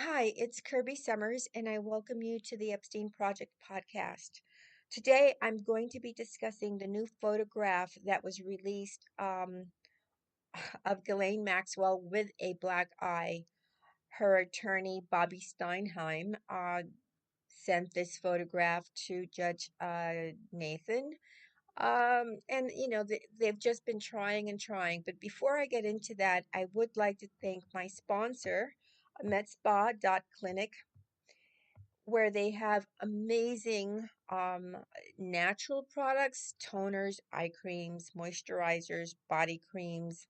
Hi, it's Kirby Sommers, and I welcome you to the Epstein Project podcast. Today, I'm going to be discussing the new photograph that was released of Ghislaine Maxwell with a black eye. Her attorney, Bobby Steinheim, sent this photograph to Judge Nathan. They've just been trying and trying. But before I get into that, I would like to thank my sponsor, MedSpa.clinic, where they have amazing natural products, toners, eye creams, moisturizers, body creams.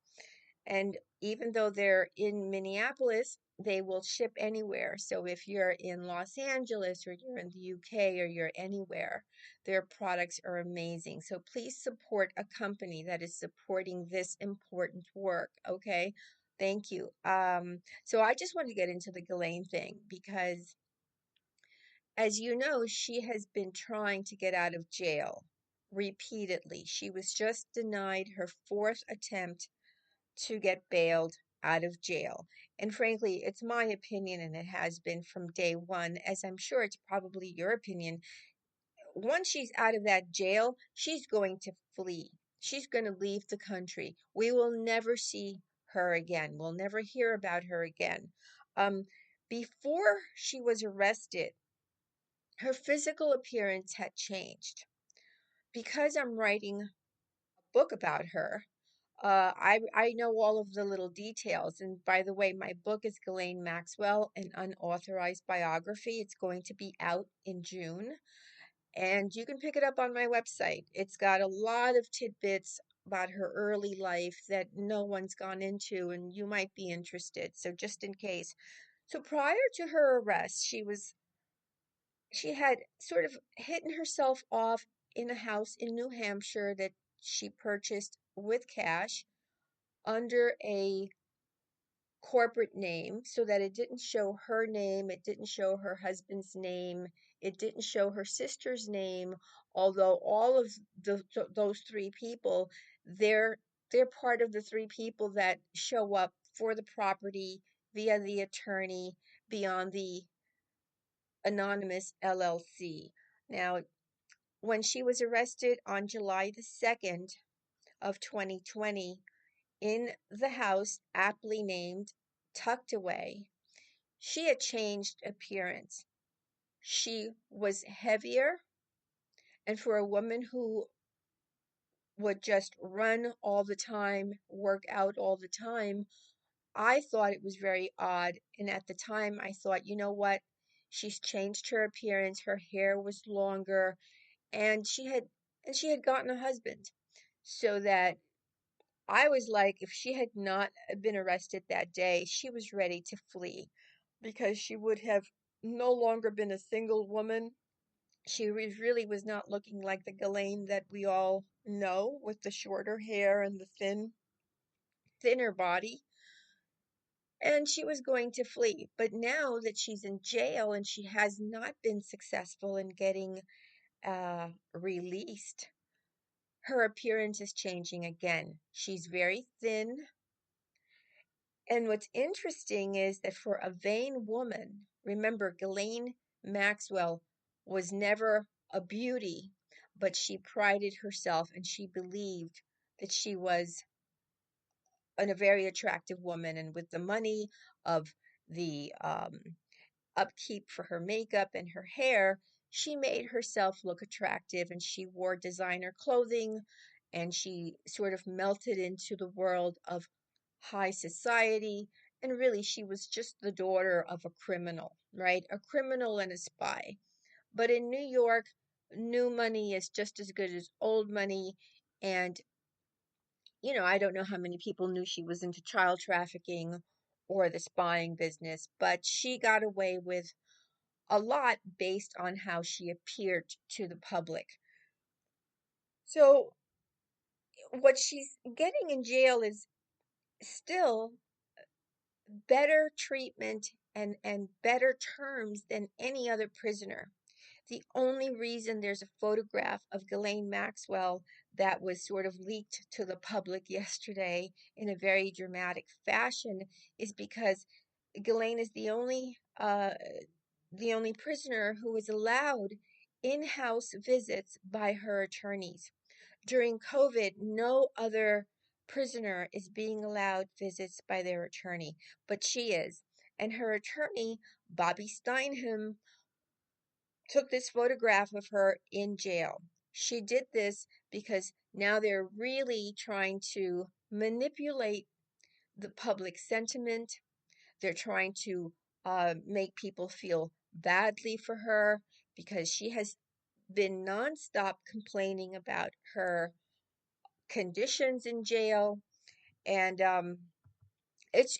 And even though they're in Minneapolis, they will ship anywhere. So if you're in Los Angeles or you're in the UK or you're anywhere, their products are amazing. So please support a company that is supporting this important work. Okay. Thank you. So I just want to get into the Ghislaine thing because, as you know, she has been trying to get out of jail repeatedly. She was just denied her fourth attempt to get bailed out of jail. And frankly, it's my opinion, and it has been from day one, as I'm sure it's probably your opinion. Once she's out of that jail, she's going to flee. She's going to leave the country. We will never see her again. We'll never hear about her again. Um, Before she was arrested, her physical appearance had changed. Because I'm writing a book about her, I know all of the little details. And by the way, my book is Ghislaine Maxwell, an unauthorized biography. It's going to be out in June, and you can pick it up on my website. It's got a lot of tidbits about her early life that no one's gone into, and you might be interested. So just in case. So prior to her arrest, she had sort of hidden herself off in a house in New Hampshire that she purchased with cash under a corporate name so that it didn't show her name, it didn't show her husband's name, it didn't show her sister's name, although all of those three people, they're they're part of the three people that show up for the property via the attorney beyond the anonymous LLC. Now, when she was arrested on July the 2nd of 2020 in the house aptly named Tucked Away, she had changed appearance. She was heavier, and for a woman who would just run all the time, work out all the time, I thought it was very odd. And at the time, I thought, you know what? She's changed her appearance. Her hair was longer, and she had gotten a husband. So that I was like, if she had not been arrested that day, she was ready to flee because she would have no longer been a single woman. She really was not looking like the Ghislaine that we all know, with the shorter hair and the thinner body. And she was going to flee. But now that she's in jail and she has not been successful in getting released, her appearance is changing again. She's very thin. And what's interesting is that for a vain woman, remember, Ghislaine Maxwell was never a beauty, but she prided herself and she believed that she was a very attractive woman. And with the money of the upkeep for her makeup and her hair, she made herself look attractive, and she wore designer clothing, and she sort of melted into the world of high society. And really, she was just the daughter of a criminal, right? A criminal and a spy. But in New York, new money is just as good as old money. And, I don't know how many people knew she was into child trafficking or the spying business, but she got away with a lot based on how she appeared to the public. So, what she's getting in jail is still better treatment and better terms than any other prisoner. The only reason there's a photograph of Ghislaine Maxwell that was sort of leaked to the public yesterday in a very dramatic fashion is because Ghislaine is the only prisoner who is allowed in-house visits by her attorneys. During COVID, no other prisoner is being allowed visits by their attorney, but she is. And her attorney, Bobby Steinham, took this photograph of her in jail. She did this because now they're really trying to manipulate the public sentiment. They're trying to make people feel badly for her because she has been nonstop complaining about her conditions in jail, and it's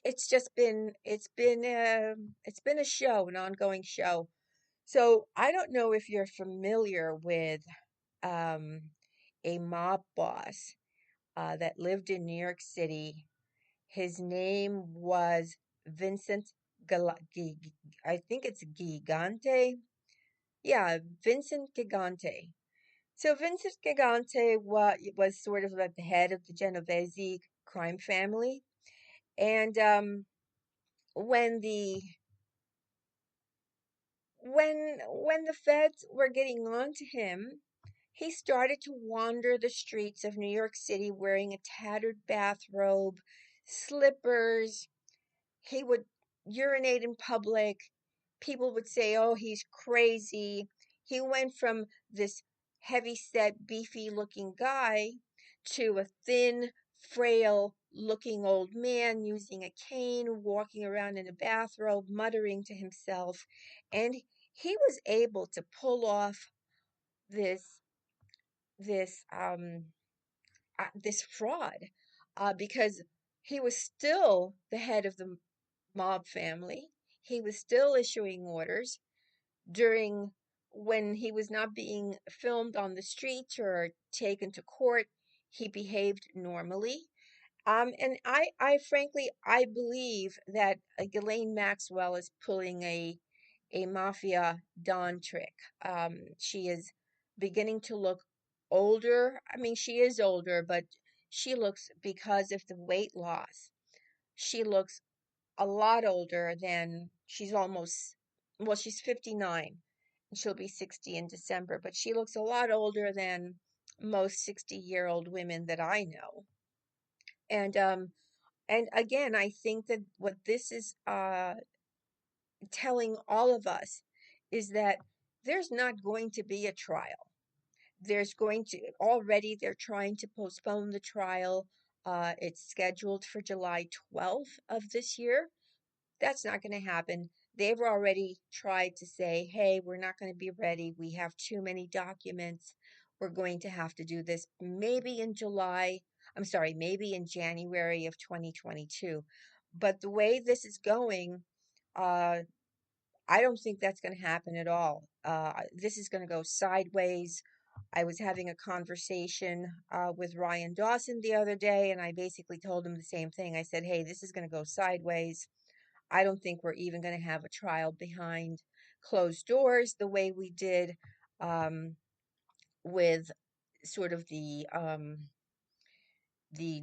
been a show, an ongoing show. So I don't know if you're familiar with um, a mob boss that lived in New York City. His name was Vincent I think it's Gigante. Yeah, Vincent Gigante. So Vincent Gigante was sort of at the head of the Genovese crime family, and when the when the feds were getting on to him, he started to wander the streets of New York City wearing a tattered bathrobe, slippers. He would urinate in public. People would say, "Oh, he's crazy." He went from this heavy set, beefy looking guy to a thin, frail looking old man using a cane, walking around in a bathrobe, muttering to himself. And he was able to pull off this this this fraud because he was still the head of the mob family. He was still issuing orders during when he was not being filmed on the streets or taken to court. He behaved normally. And I frankly, I believe that Ghislaine Maxwell is pulling a mafia Don trick. She is beginning to look older. I mean, she is older, but she looks, because of the weight loss, she looks a lot older than she's almost, well, she's 59 and she'll be 60 in December, but she looks a lot older than most 60-year-old women that I know. And again, I think that what this is telling all of us is that there's not going to be a trial. There's going to already they're trying to postpone the trial. It's scheduled for July 12th of this year. That's not going to happen. They've already tried to say, hey, we're not going to be ready. We have too many documents. We're going to have to do this maybe in July. I'm sorry, maybe in January of 2022. But the way this is going, uh, I don't think that's going to happen at all. This is going to go sideways. I was having a conversation with Ryan Dawson the other day, and I basically told him the same thing. I said, hey, this is going to go sideways. I don't think we're even going to have a trial behind closed doors the way we did um, with sort of the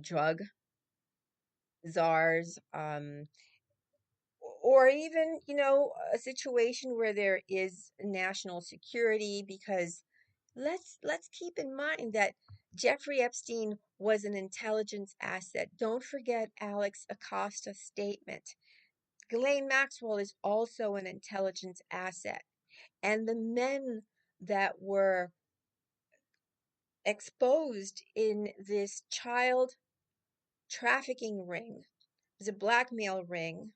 drug czars, or even, a situation where there is national security, because let's keep in mind that Jeffrey Epstein was an intelligence asset. Don't forget Alex Acosta's statement. Ghislaine Maxwell is also an intelligence asset. And the men that were exposed in this child trafficking ring, the blackmail ring,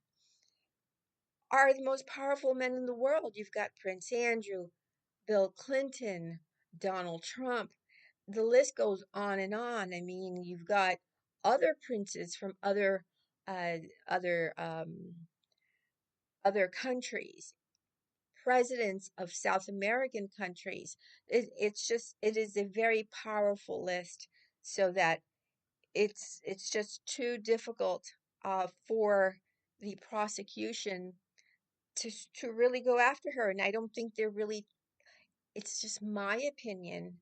are the most powerful men in the world. You've got Prince Andrew, Bill Clinton, Donald Trump. The list goes on and on. I mean, you've got other princes from uh, other other countries, presidents of South American countries. It is a very powerful list, so that it's just too difficult for the prosecution to really go after her. And I don't think they're really, it's just my opinion.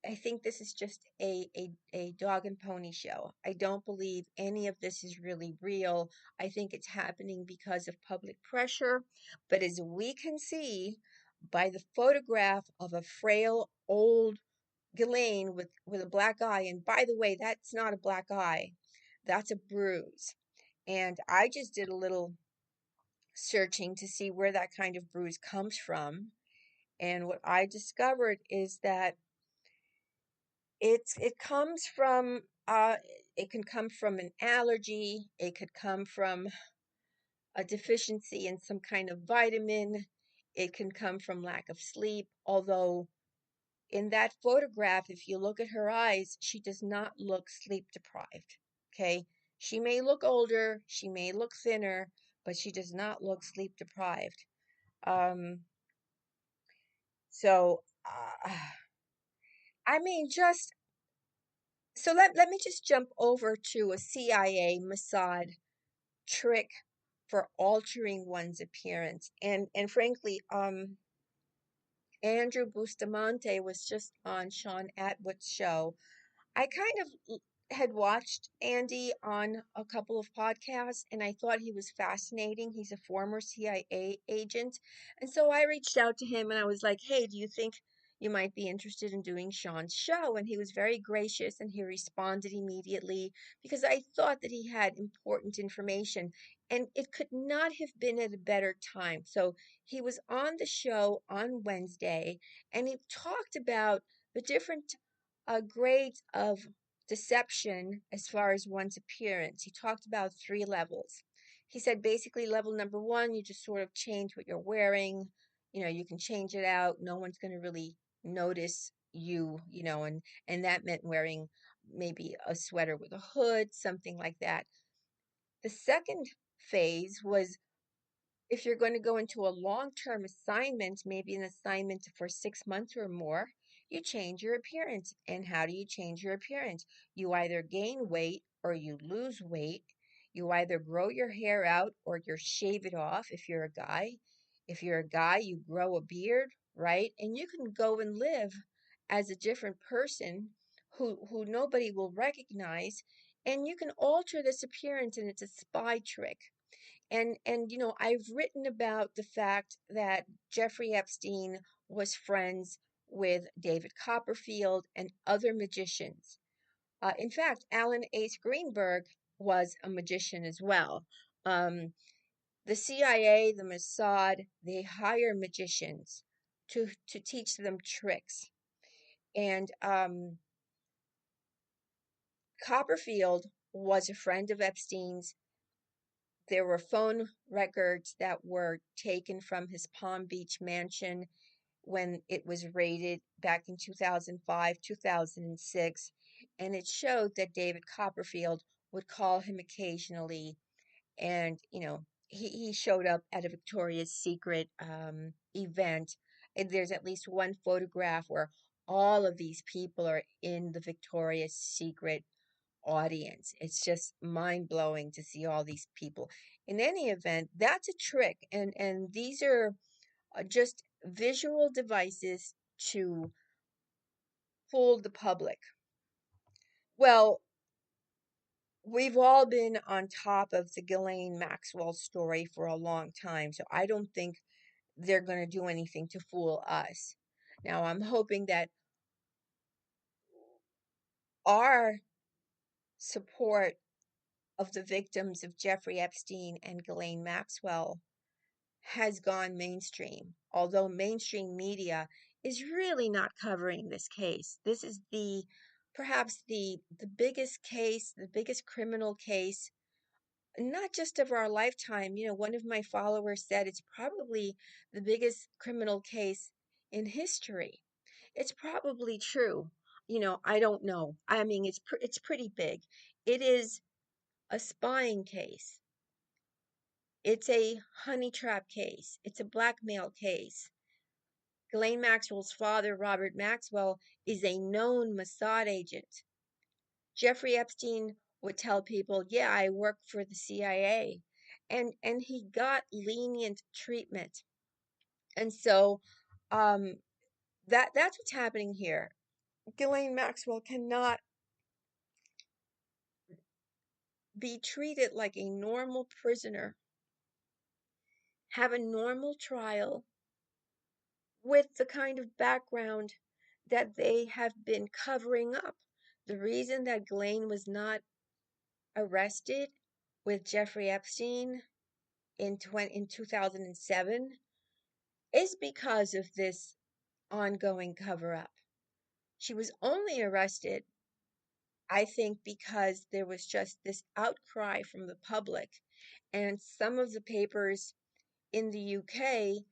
I think this is just a dog and pony show. I don't believe any of this is really real. I think it's happening because of public pressure. But as we can see by the photograph of a frail old Ghislaine with a black eye, and by the way, that's not a black eye, that's a bruise. And I just did a little searching to see where that kind of bruise comes from. And what I discovered is that it comes from it can come from an allergy, it could come from a deficiency in some kind of vitamin, it can come from lack of sleep, although in that photograph, if you look at her eyes, she does not look sleep deprived. Okay? She may look older, she may look thinner, but she does not look sleep deprived. Um, so, I mean, just so let me just jump over to a CIA Mossad trick for altering one's appearance. And frankly, Andrew Bustamante was just on Shaun Attwood's show. I kind of had watched Andy on a couple of podcasts and I thought he was fascinating. He's a former CIA agent. And so I reached out to him and I was like, hey, do you think you might be interested in doing Shaun's show? And he was very gracious and he responded immediately because I thought that he had important information and it could not have been at a better time. So he was on the show on Wednesday and he talked about the different grades of deception as far as one's appearance. He talked about three levels. He said basically level number one, you just sort of change what you're wearing. You know, you can change it out. No one's going to really notice you, you know, and that meant wearing maybe a sweater with a hood, something like that. The second phase was if you're going to go into a long-term assignment, maybe an assignment for 6 months or more, you change your appearance. And how do you change your appearance? You either gain weight or you lose weight. You either grow your hair out or you shave it off if you're a guy. If you're a guy, you grow a beard, right? And you can go and live as a different person who nobody will recognize. And you can alter this appearance and it's a spy trick. And you know, I've written about the fact that Jeffrey Epstein was friends with David Copperfield and other magicians. In fact, Alan Ace Greenberg was a magician as well. Um, the CIA, the Mossad, they hire magicians to teach them tricks. And Copperfield was a friend of Epstein's. There were phone records that were taken from his Palm Beach mansion when it was raided back in 2005, 2006, and it showed that David Copperfield would call him occasionally and, you know, he showed up at a Victoria's Secret event. And there's at least one photograph where all of these people are in the Victoria's Secret audience. It's just mind blowing to see all these people. In any event, that's a trick, and these are just visual devices to fool the public. Well, we've all been on top of the Ghislaine Maxwell story for a long time, so I don't think they're going to do anything to fool us. Now, I'm hoping that our support of the victims of Jeffrey Epstein and Ghislaine Maxwell has gone mainstream, although mainstream media is really not covering this case. This is the perhaps the biggest case, the biggest criminal case, not just of our lifetime. You know, one of my followers said it's probably the biggest criminal case in history. It's probably true. You know, I don't know. I mean, it's pretty big. It is a spying case. It's a honey trap case. It's a blackmail case. Ghislaine Maxwell's father, Robert Maxwell, is a known Mossad agent. Jeffrey Epstein would tell people, "Yeah, I work for the CIA." And he got lenient treatment. And so um that's what's happening here. Ghislaine Maxwell cannot be treated like a normal prisoner, have a normal trial with the kind of background that they have been covering up. The reason that Ghislaine was not arrested with Jeffrey Epstein in 2007 is because of this ongoing cover up. She was only arrested, I think, because there was just this outcry from the public, and some of the papers in the UK,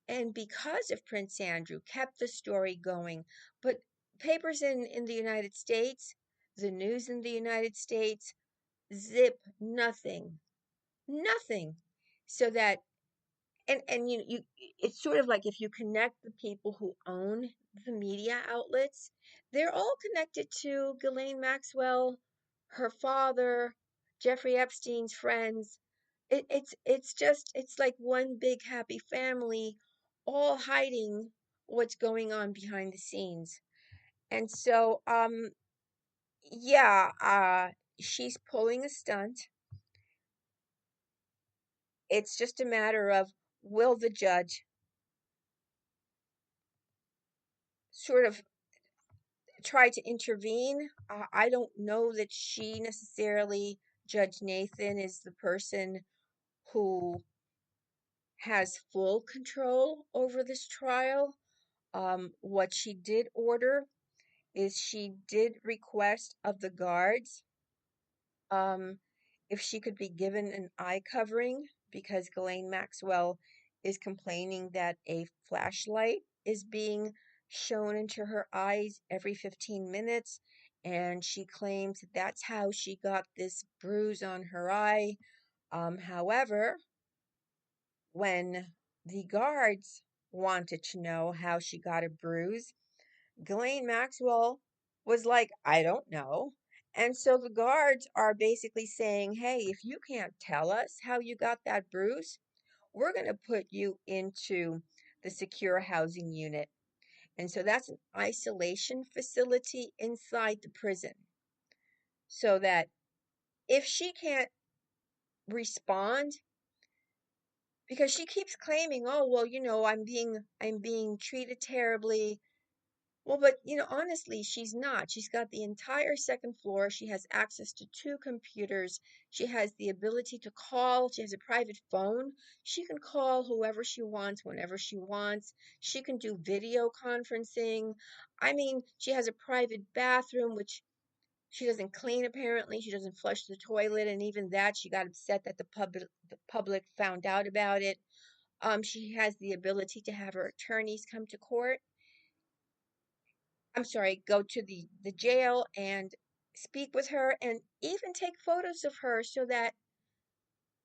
and because of Prince Andrew, kept the story going. But papers in the United States, the news in the United States, zip, nothing, nothing. So that and you it's sort of like if you connect the people who own the media outlets, they're all connected to Ghislaine Maxwell, her father, Jeffrey Epstein's friends. It's like one big happy family, all hiding what's going on behind the scenes. And so yeah, she's pulling a stunt. It's just a matter of, will the judge sort of try to intervene? I don't know that she necessarily, Judge Nathan, is the person who has full control over this trial. What she did order is she did request of the guards um, if she could be given an eye covering, because Ghislaine Maxwell is complaining that a flashlight is being shown into her eyes every 15 minutes, and she claims that that's how she got this bruise on her eye. However, when the guards wanted to know how she got a bruise, Ghislaine Maxwell was like, I don't know. And so the guards are basically saying, hey, if you can't tell us how you got that bruise, we're going to put you into the secure housing unit. And so that's an isolation facility inside the prison. So that if she can't respond, because she keeps claiming, oh, well, I'm being treated terribly. Well, but honestly, she's not. She's got the entire second floor. She has access to two computers. She has the ability to call. She has a private phone. She can call whoever she wants, whenever she wants. She can do video conferencing. I mean, she has a private bathroom, which she doesn't clean apparently. She doesn't flush the toilet, and even that, she got upset that the public found out about it. She has the ability to have her attorneys come to court. I'm sorry, go to the jail and speak with her and even take photos of her so that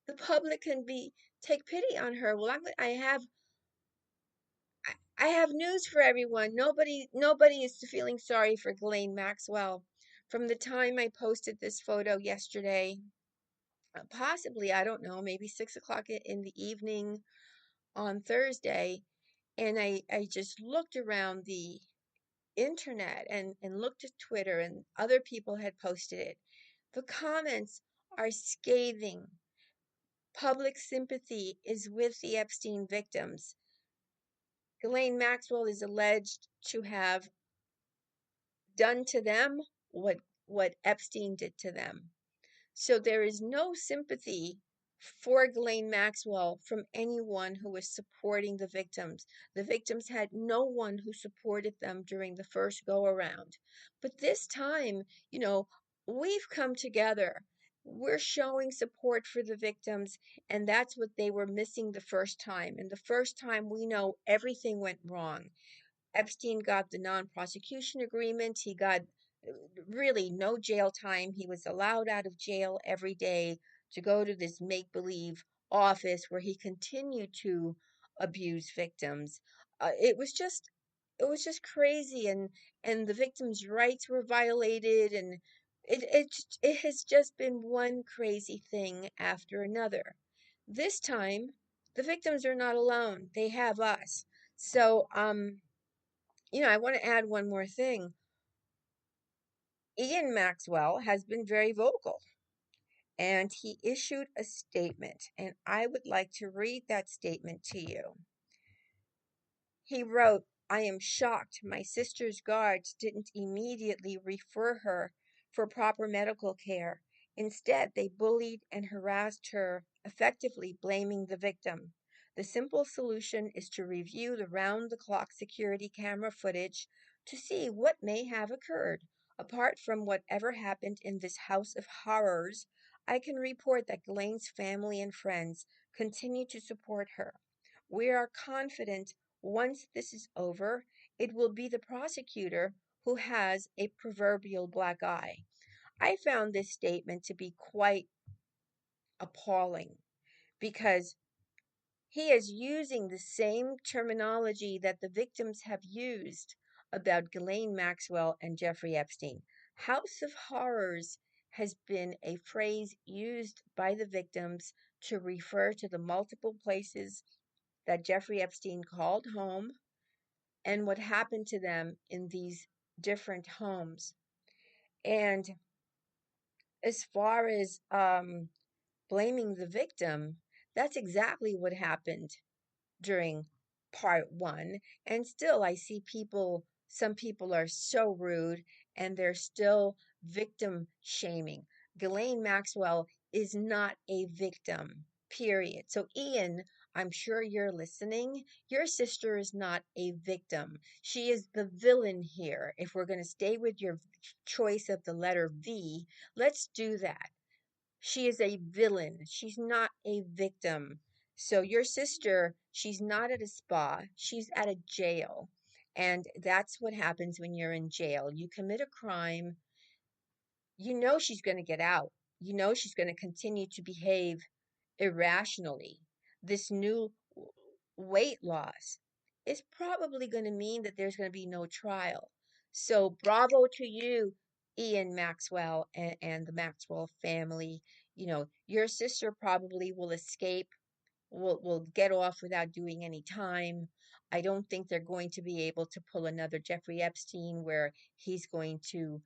the public can be take pity on her. Well, I have news for everyone. Nobody is feeling sorry for Ghislaine Maxwell. From the time I posted this photo yesterday, possibly, I don't know, maybe 6 o'clock in the evening on Thursday, and I just looked around the internet and looked at Twitter, and other people had posted it. The comments are scathing. Public sympathy is with the Epstein victims. Ghislaine Maxwell is alleged to have done to them what Epstein did to them. So there is no sympathy for Ghislaine Maxwell from anyone who is supporting the victims. The victims had no one who supported them during the first go around. But this time, you know, we've come together. We're showing support for the victims, and that's what they were missing the first time. And the first time, we know everything went wrong. Epstein got the non-prosecution agreement. He got really no jail time. He was allowed out of jail every day to go to this make-believe office where he continued to abuse victims. It was just crazy, and the victims' rights were violated, and it has just been one crazy thing after another. This time, the victims are not alone. They have us. So, I want to add one more thing. Ian Maxwell has been very vocal, and he issued a statement, and I would like to read that statement to you. He wrote, I am shocked my sister's guards didn't immediately refer her for proper medical care. Instead, they bullied and harassed her, effectively blaming the victim. The simple solution is to review the round the clock security camera footage to see what may have occurred. Apart from whatever happened in this house of horrors, I can report that Ghislaine's family and friends continue to support her. We are confident once this is over, it will be the prosecutor who has a proverbial black eye. I found this statement to be quite appalling because he is using the same terminology that the victims have used about Ghislaine Maxwell and Jeffrey Epstein. House of Horrors has been a phrase used by the victims to refer to the multiple places that Jeffrey Epstein called home and what happened to them in these different homes. And as far as blaming the victim, that's exactly what happened during part one. And still, I see some people are so rude and they're still victim shaming. Ghislaine Maxwell is not a victim, period. So, Ian, I'm sure you're listening. Your sister is not a victim. She is the villain here. If we're going to stay with your choice of the letter V, let's do that. She is a villain. She's not a victim. So your sister, she's not at a spa, she's at a jail. And that's what happens when you're in jail. You commit a crime, you know she's going to get out. You know she's going to continue to behave irrationally. This new weight loss is probably going to mean that there's going to be no trial. So, bravo to you, Ian Maxwell, and the Maxwell family. You know, your sister probably will escape, will get off without doing any time. I don't think they're going to be able to pull another Jeffrey Epstein where he's going to,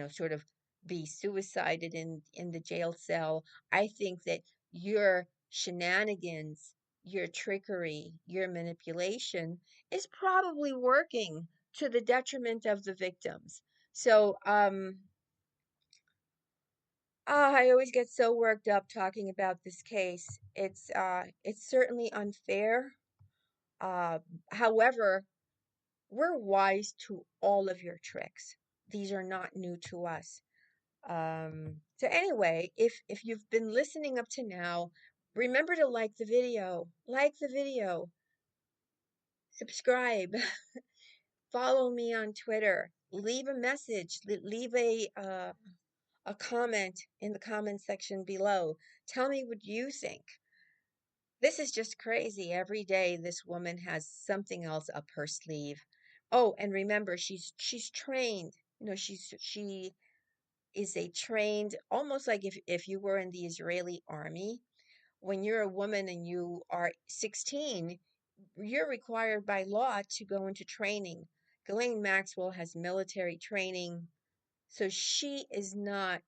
sort of be suicided in the jail cell. I think that your shenanigans, your trickery, your manipulation is probably working to the detriment of the victims. So, I always get so worked up talking about this case. It's certainly unfair. Uh, However, we're wise to all of your tricks. These are not new to us. So anyway, if you've been listening up to now, remember to like the video, subscribe, follow me on Twitter, leave a message, leave a comment in the comment section below. Tell me what you think. This is just crazy. Every day this woman has something else up her sleeve. Oh, and remember, she's trained. She is a trained, almost like if you were in the Israeli army, when you're a woman and you are 16, you're required by law to go into training. Ghislaine Maxwell has military training, so she is not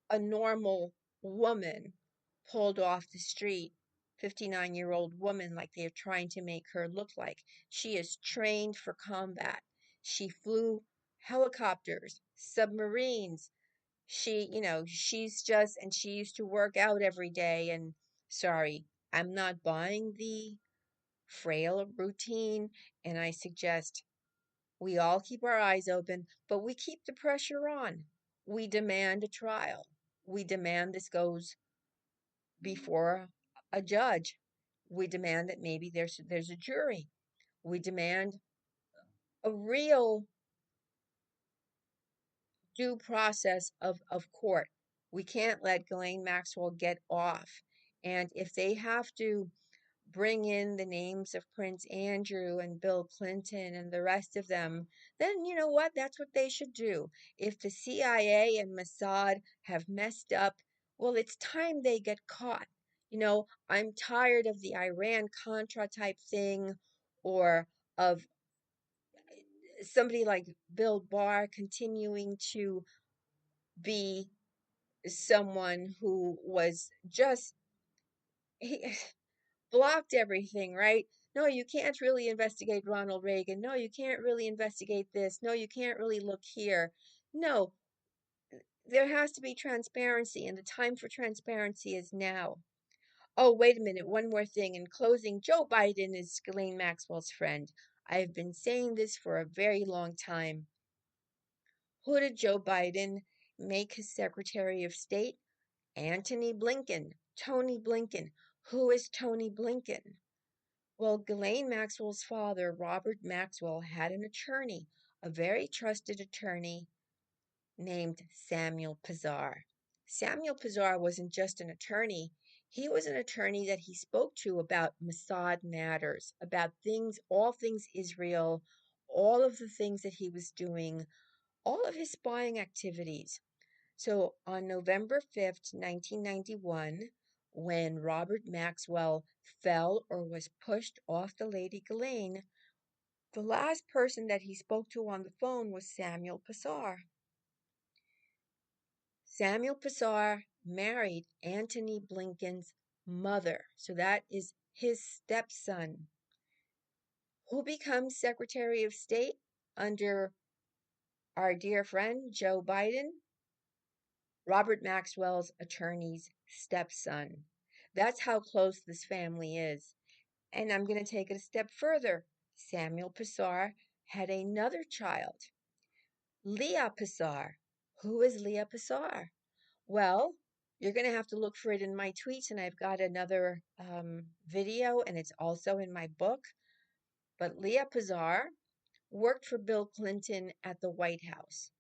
a normal woman pulled off the street, 59-year-old woman like they're trying to make her look like. She is trained for combat. She flew helicopters, submarines. And she used to work out every day. And sorry, I'm not buying the frail routine. And I suggest we all keep our eyes open, but we keep the pressure on. We demand a trial. We demand this goes before a judge. We demand that maybe there's a jury. We demand a real due process of court. We can't let Ghislaine Maxwell get off. And if they have to bring in the names of Prince Andrew and Bill Clinton and the rest of them, then you know what? That's what they should do. If the CIA and Mossad have messed up, well, it's time they get caught. I'm tired of the Iran Contra type thing or of somebody like Bill Barr continuing to be someone who was just he blocked everything, right? No, you can't really investigate Ronald Reagan. No, you can't really investigate this. No, you can't really look here. No, there has to be transparency, and the time for transparency is now. Oh, wait a minute. One more thing. In closing, Joe Biden is Ghislaine Maxwell's friend. I have been saying this for a very long time. Who did Joe Biden make his Secretary of State? Antony Blinken. Tony Blinken. Who is Tony Blinken? Well, Ghislaine Maxwell's father, Robert Maxwell, had an attorney, a very trusted attorney named Samuel Pizar. Samuel Pizar wasn't just an attorney, he was an attorney that he spoke to about Mossad matters, about things, all things Israel, all of the things that he was doing, all of his spying activities. So on November 5th, 1991, when Robert Maxwell fell or was pushed off the Lady Ghislaine, the last person that he spoke to on the phone was Samuel Pizar. Samuel Pizar married Antony Blinken's mother, so that is his stepson, who becomes Secretary of State under our dear friend Joe Biden, Robert Maxwell's attorney's stepson. That's how close this family is. And I'm going to take it a step further. Samuel Pizar had another child, Leah Pizar. Who is Leah Pizar? Well, you're going to have to look for it in my tweets, and I've got another video, and it's also in my book. But Leah Pizar worked for Bill Clinton at the White House.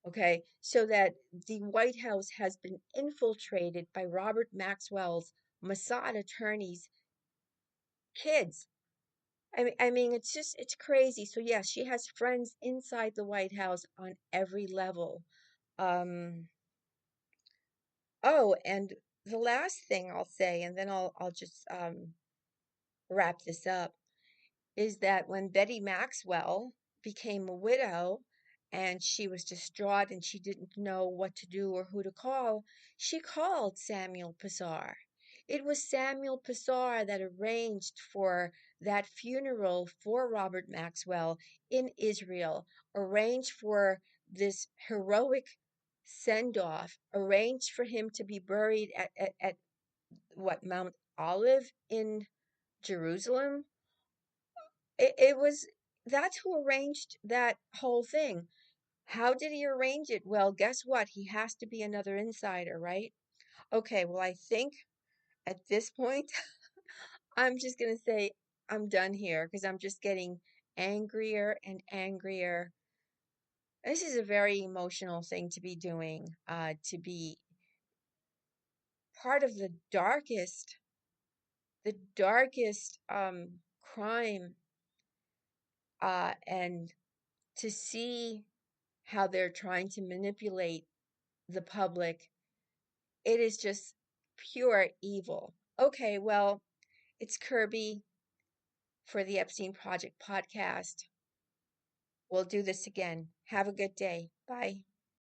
Okay, so that the White House has been infiltrated by Robert Maxwell's Mossad attorneys' kids. I mean, it's crazy. So yes, she has friends inside the White House on every level. Um, oh, and the last thing I'll say, and then I'll just wrap this up, is that when Betty Maxwell became a widow and she was distraught and she didn't know what to do or who to call, she called Samuel Pizar. It was Samuel Pizar that arranged for that funeral for Robert Maxwell in Israel, arranged for this heroic send off, arranged for him to be buried at what, Mount Olive in Jerusalem. It was That's who arranged that whole thing. How did he arrange it? Well, guess what? He has to be another insider, right? Okay, well, I think at this point, I'm just going to say I'm done here because I'm just getting angrier and angrier. This is a very emotional thing to be doing, to be part of the darkest crime, and to see how they're trying to manipulate the public. It is just pure evil. Okay, well, it's Kirby for the Epstein Project podcast. We'll do this again. Have a good day. Bye.